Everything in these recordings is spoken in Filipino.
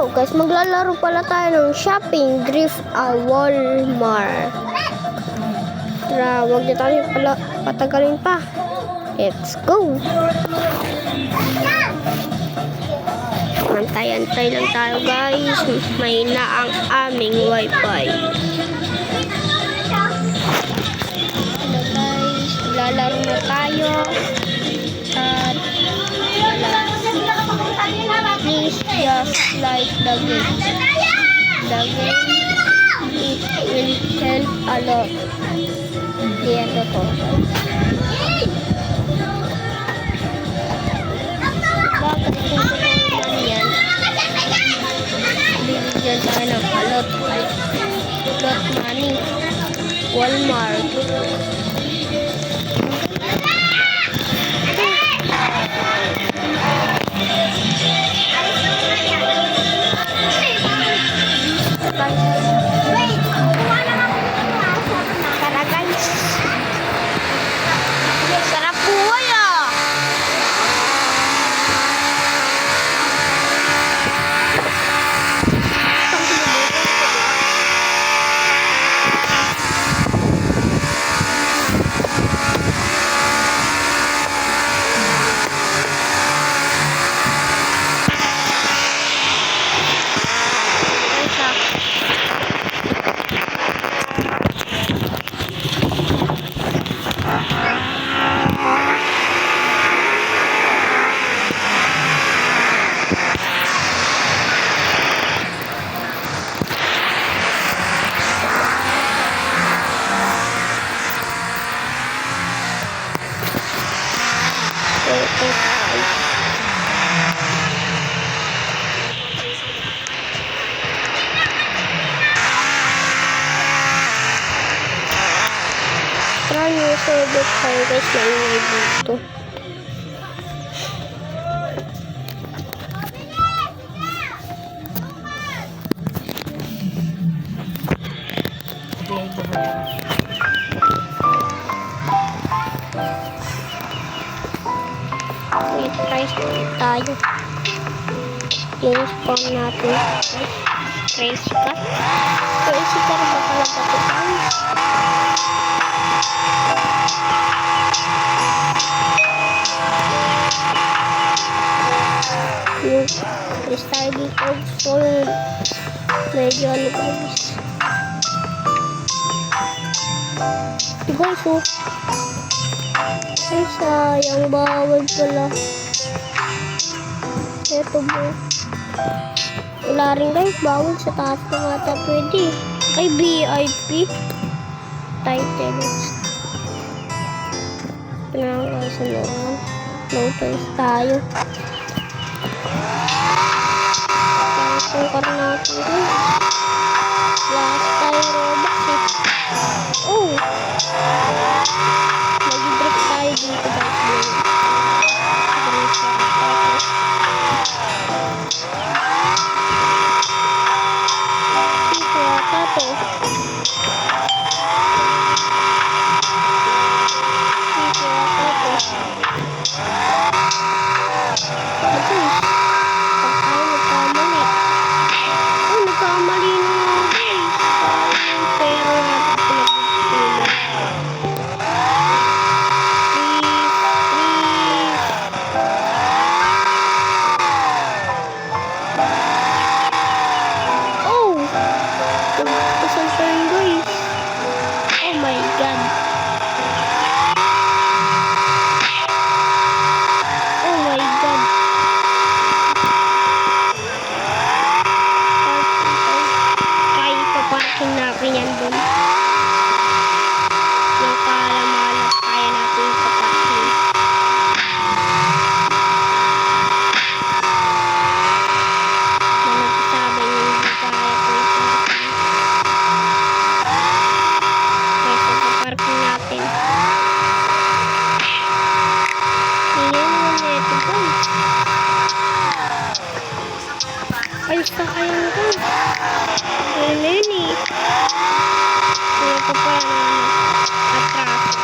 Hello guys, maglalaro pala tayo ng shopping drift Walmart. Tara, wag na tayo patagalin pa. Let's go! Antay-antay lang tayo guys. May na ang aming wifi. Hello guys, lalaro na tayo. At please just like the game. The game, it will help a lot. Diyan to. Bakit kung totoo yan? Bibigyan tayo ng a lot money. Walmart. Tara guys. Sarap buhay ah. Try nyo sa edit tayo guys, maingay dito. Wait, price tayo. Yung spawn natin. Crazy car. Crazy car ba pala ba ito guys? Yung press tayo dito. So medyo ano guys. Ito guys oh. Ay sayang, bawal pala. Ito ba? Wala rin guys, bawal sa taas na mata pwede. Ay VIP titles. Pinakasunod. Lotus tayo. Tungkar natin guys. Last time Robux eh. Oh! Mag-drift tayo dito guys. Ito yata to. Ito yata to. Ito eh. Ay, nagkamali. Oh, nagkamali na guys. Pero natin natin yan dun. Yung kalamalap kaya natin papasin. Nagkasabay yung hindi kaya ko ipasin. Okay, so paparking natin. Tingnan mo na ito guys. Ay, sakay mo guys. Leni. Kaya ko pala na atraso.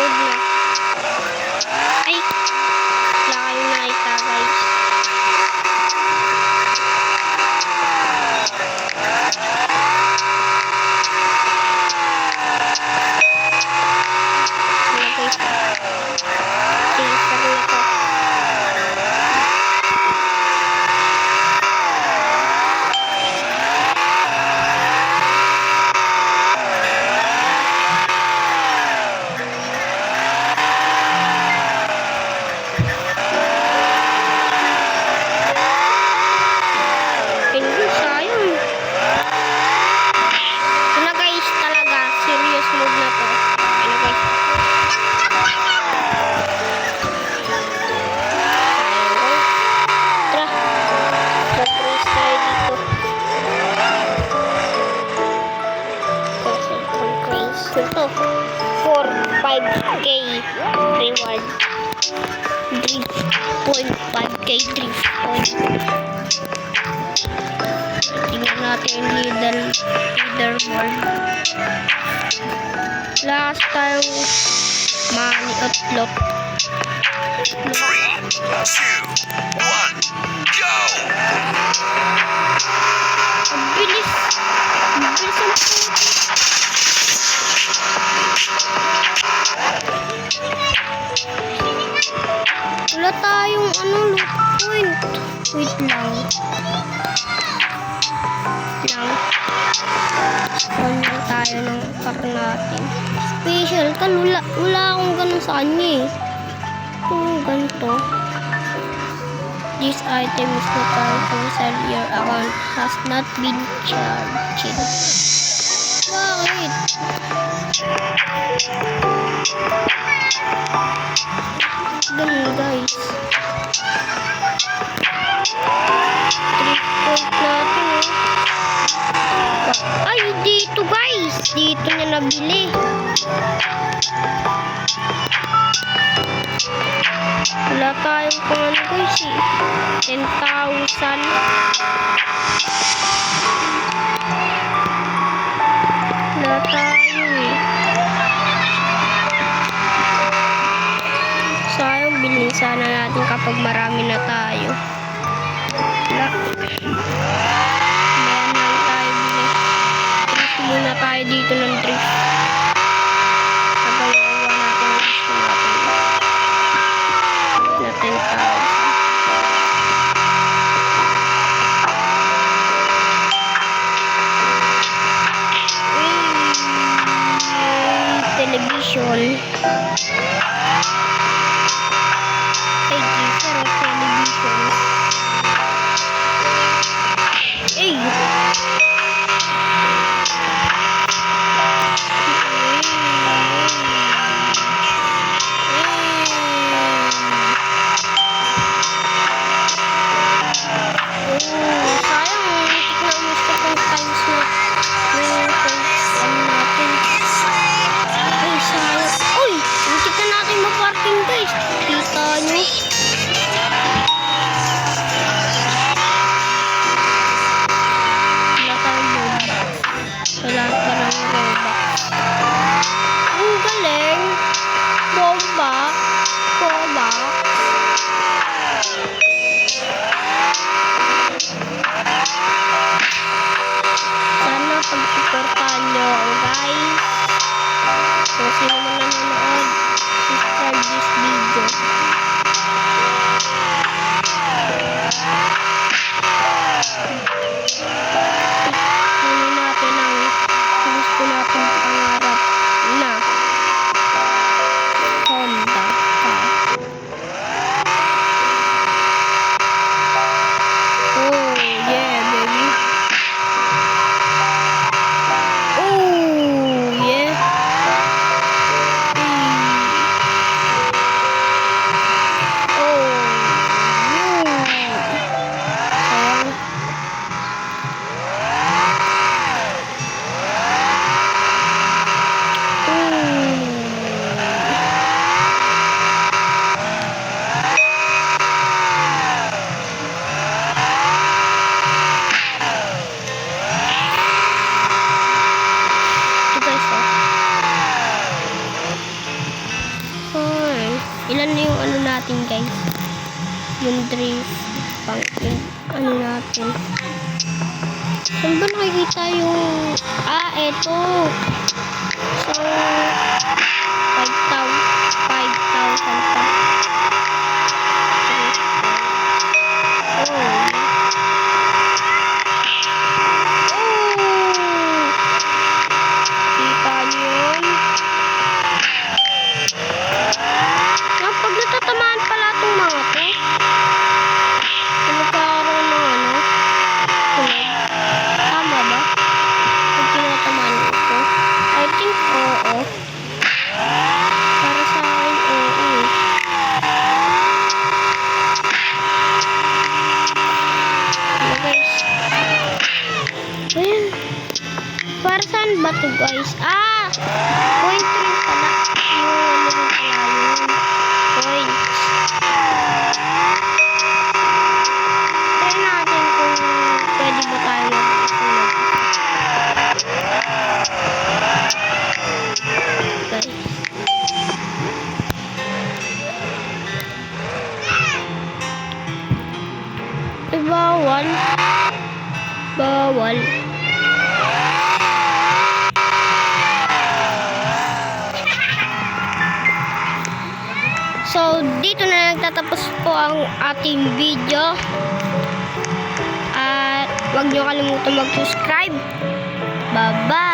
mode na. Ay, wala kayong nakita guys. Ito, 5K reward. 3.5K drift point. Tingnan natin yung leaderboard. Last time, money outlook. 3, 2, 1, go! Ang bilis. Ang bilis ang wala tayong loot point. Wait lang. Spawn lang tayo ng car natin. Special kan, wala akong ganun sa kanya eh. Ganito. This item is not cancelled. Your account has not been charged. Bakit? Ganun guys. 3 point natin Ay, dito guys. Dito niya nabili. Wala tayong pang guys eh. 10,000. Wala tayo eh. Sayang, bilhin sana natin kapag marami na tayo. Wala. Mayan lang tayo bili. Drift muna tayo dito ng drift. Habang nakuha natin ang gusto natin. Na 10,000. Television. Ay, pero television. Ay! Pag-supportahan nyo ako guys. Kung sino man nanonood, subscribe this video. Kunin natin ang gusto natin pangarap na Honda car. Oh yeah baby. yung drift. Ano natin. Saan ba nakikita yung... eto. So, 5,000 pa. Kita niyo yun? Pag natatamaan pala itong mga to, magkakaroon ng ano? Tunog. Tama ba? Pag tinatamaan ito? I think oo. Para sa akin, oo. Ano guys? Ayan. Para saan ba to guys? Point rin pala. Yung ano rin pala yun. Points. Try natin kung pwede ba tayo mag-isunod. Guys. Bawal. Bawal. So, dito na nagtatapos po ang ating video. At huwag niyo kalimutan mag-subscribe. Bye-bye!